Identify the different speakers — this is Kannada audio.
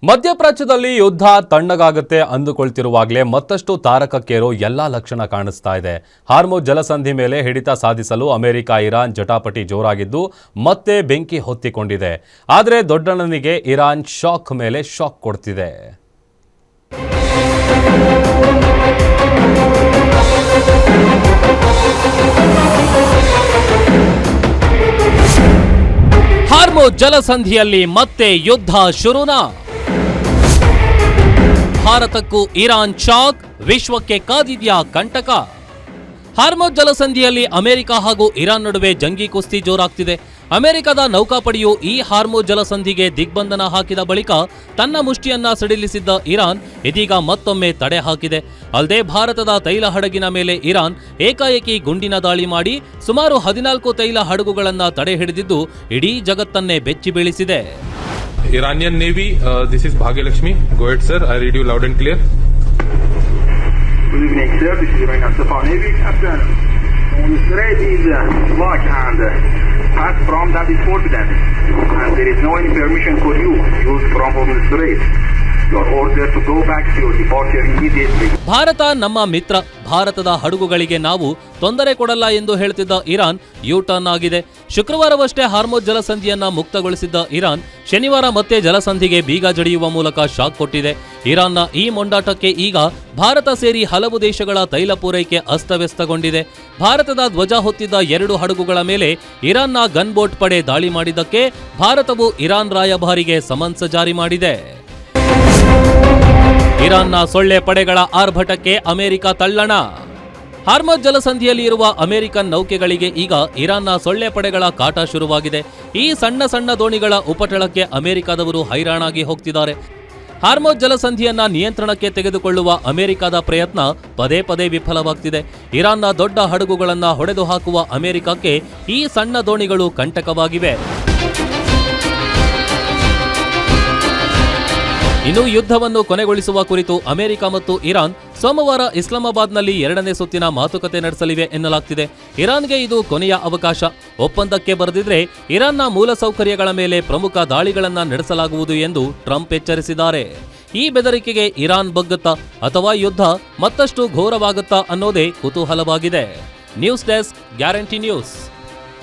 Speaker 1: ಮಧ್ಯಪ್ರಾಚ್ಯದಲ್ಲಿ ಯುದ್ಧ ತಣ್ಣಗಾಗುತ್ತೆ ಅಂದುಕೊಳ್ತಿರುವಾಗಲೇ ಮತ್ತಷ್ಟು ತಾರಕಕ್ಕೇರೋ ಎಲ್ಲಾ ಲಕ್ಷಣ ಕಾಣಿಸ್ತಾ ಇದೆ. ಹಾರ್ಮುಜ್ ಜಲಸಂಧಿ ಮೇಲೆ ಹಿಡಿತ ಸಾಧಿಸಲು ಅಮೆರಿಕ ಇರಾನ್ ಜಟಾಪಟಿ ಜೋರಾಗಿದ್ದು ಮತ್ತೆ ಬೆಂಕಿ ಹೊತ್ತಿಕೊಂಡಿದೆ. ಆದರೆ ದೊಡ್ಡಣ್ಣನಿಗೆ ಇರಾನ್ ಶಾಕ್ ಮೇಲೆ ಶಾಕ್ ಕೊಡ್ತಿದೆ. ಹಾರ್ಮುಜ್ ಜಲಸಂಧಿಯಲ್ಲಿ ಮತ್ತೆ ಯುದ್ಧ ಶುರುನಾ? ಭಾರತಕ್ಕೂ ಇರಾನ್ ಶಾಕ್, ವಿಶ್ವಕ್ಕೆ ಕಾದಿದ್ಯಾ ಕಂಟಕ? ಹಾರ್ಮುಜ್ ಜಲಸಂಧಿಯಲ್ಲಿ ಅಮೆರಿಕ ಹಾಗೂ ಇರಾನ್ ನಡುವೆ ಜಂಗಿ ಕುಸ್ತಿ ಜೋರಾಗ್ತಿದೆ. ಅಮೆರಿಕದ ನೌಕಾಪಡೆಯು ಈ ಹಾರ್ಮುಜ್ ಜಲಸಂಧಿಗೆ ದಿಗ್ಬಂಧನ ಹಾಕಿದ ಬಳಿಕ ತನ್ನ ಮುಷ್ಟಿಯನ್ನ ಸಡಿಲಿಸಿದ್ದ ಇರಾನ್ ಇದೀಗ ಮತ್ತೊಮ್ಮೆ ತಡೆ ಹಾಕಿದೆ. ಅಲ್ಲದೆ ಭಾರತದ ತೈಲ ಹಡಗಿನ ಮೇಲೆ ಇರಾನ್ ಏಕಾಏಕಿ ಗುಂಡಿನ ದಾಳಿ ಮಾಡಿ ಸುಮಾರು 14 ತೈಲ ಹಡಗುಗಳನ್ನ ತಡೆ ಹಿಡಿದಿದ್ದು ಇಡೀ ಜಗತ್ತನ್ನೇ ಬೆಚ್ಚಿ ಬೀಳಿಸಿದೆ.
Speaker 2: Iranian Navy, this is Bhagyalakshmi. Go ahead, sir. I read you loud and clear.
Speaker 3: Good evening, sir. This is Iranian Navy. Captain, on the threat is locked and pass from that is forbidden. And there is no any permission for you to use from the threat. You are ordered to go back to your departure immediately.
Speaker 1: Bharat ನಮ್ಮ ಮಿತ್ರ, ಭಾರತದ ಹಡಗುಗಳಿಗೆ ನಾವು ತೊಂದರೆ ಕೊಡಲ್ಲ ಎಂದು ಹೇಳ್ತಿದ್ದ ಇರಾನ್ ಯೂ ಟರ್ನ್ ಆಗಿದೆ. ಶುಕ್ರವಾರವಷ್ಟೇ ಹಾರ್ಮುಜ್ ಜಲಸಂಧಿಯನ್ನ ಮುಕ್ತಗೊಳಿಸಿದ್ದ ಇರಾನ್ ಶನಿವಾರ ಮತ್ತೆ ಜಲಸಂಧಿಗೆ ಬೀಗ ಜಡಿಯುವ ಮೂಲಕ ಶಾಕ್ ಕೊಟ್ಟಿದೆ. ಇರಾನ್ನ ಈ ಮೊಂಡಾಟಕ್ಕೆ ಈಗ ಭಾರತ ಸೇರಿ ಹಲವು ದೇಶಗಳ ತೈಲ ಪೂರೈಕೆ ಅಸ್ತವ್ಯಸ್ತಗೊಂಡಿದೆ. ಭಾರತದ ಧ್ವಜ ಹೊತ್ತಿದ್ದ 2 ಹಡಗುಗಳ ಮೇಲೆ ಇರಾನ್ನ ಗನ್ ಬೋಟ್ ಪಡೆ ದಾಳಿ ಮಾಡಿದ್ದಕ್ಕೆ ಭಾರತವು ಇರಾನ್ ರಾಯಭಾರಿಗೆ ಸಮನ್ಸ್ ಜಾರಿ ಮಾಡಿದೆ. ಇರಾನ್ನ ಸೊಳ್ಳೆ ಪಡೆಗಳ ಆರ್ಭಟಕ್ಕೆ ಅಮೆರಿಕ ತಳ್ಳಣ. ಹಾರ್ಮುಜ್ ಜಲಸಂಧಿಯಲ್ಲಿ ಇರುವ ಅಮೆರಿಕನ್ ನೌಕೆಗಳಿಗೆ ಈಗ ಇರಾನ್ನ ಸೊಳ್ಳೆ ಪಡೆಗಳ ಕಾಟ ಶುರುವಾಗಿದೆ. ಈ ಸಣ್ಣ ಸಣ್ಣ ದೋಣಿಗಳ ಉಪಟಳಕ್ಕೆ ಅಮೆರಿಕದವರು ಹೈರಾಣಾಗಿ ಹೋಗ್ತಿದ್ದಾರೆ. ಹಾರ್ಮುಜ್ ಜಲಸಂಧಿಯನ್ನ ನಿಯಂತ್ರಣಕ್ಕೆ ತೆಗೆದುಕೊಳ್ಳುವ ಅಮೆರಿಕದ ಪ್ರಯತ್ನ ಪದೇ ಪದೇ ವಿಫಲವಾಗ್ತಿದೆ. ಇರಾನ್ನ ದೊಡ್ಡ ಹಡಗುಗಳನ್ನ ಹೊಡೆದು ಹಾಕುವ ಅಮೆರಿಕಕ್ಕೆ ಈ ಸಣ್ಣ ದೋಣಿಗಳು ಕಂಟಕವಾಗಿವೆ. ಇನ್ನು ಯುದ್ಧವನ್ನು ಕೊನೆಗೊಳಿಸುವ ಕುರಿತು ಅಮೆರಿಕ ಮತ್ತು ಇರಾನ್ ಸೋಮವಾರ ಇಸ್ಲಾಮಾಬಾದ್ನಲ್ಲಿ 2ನೇ ಸುತ್ತಿನ ಮಾತುಕತೆ ನಡೆಸಲಿವೆ ಎನ್ನಲಾಗ್ತಿದೆ. ಇರಾನ್ಗೆ ಇದು ಕೊನೆಯ ಅವಕಾಶ. ಒಪ್ಪಂದಕ್ಕೆ ಬರೆದಿದ್ರೆ ಇರಾನ್ನ ಮೂಲಸೌಕರ್ಯಗಳ ಮೇಲೆ ಪ್ರಮುಖ ದಾಳಿಗಳನ್ನ ನಡೆಸಲಾಗುವುದು ಎಂದು ಟ್ರಂಪ್ ಎಚ್ಚರಿಸಿದ್ದಾರೆ. ಈ ಬೆದರಿಕೆಗೆ ಇರಾನ್ ಬಗ್ಗುತ್ತಾ ಅಥವಾ ಯುದ್ಧ ಮತ್ತಷ್ಟು ಘೋರವಾಗುತ್ತಾ ಅನ್ನೋದೇ ಕುತೂಹಲವಾಗಿದೆ. News desk, guarantee news.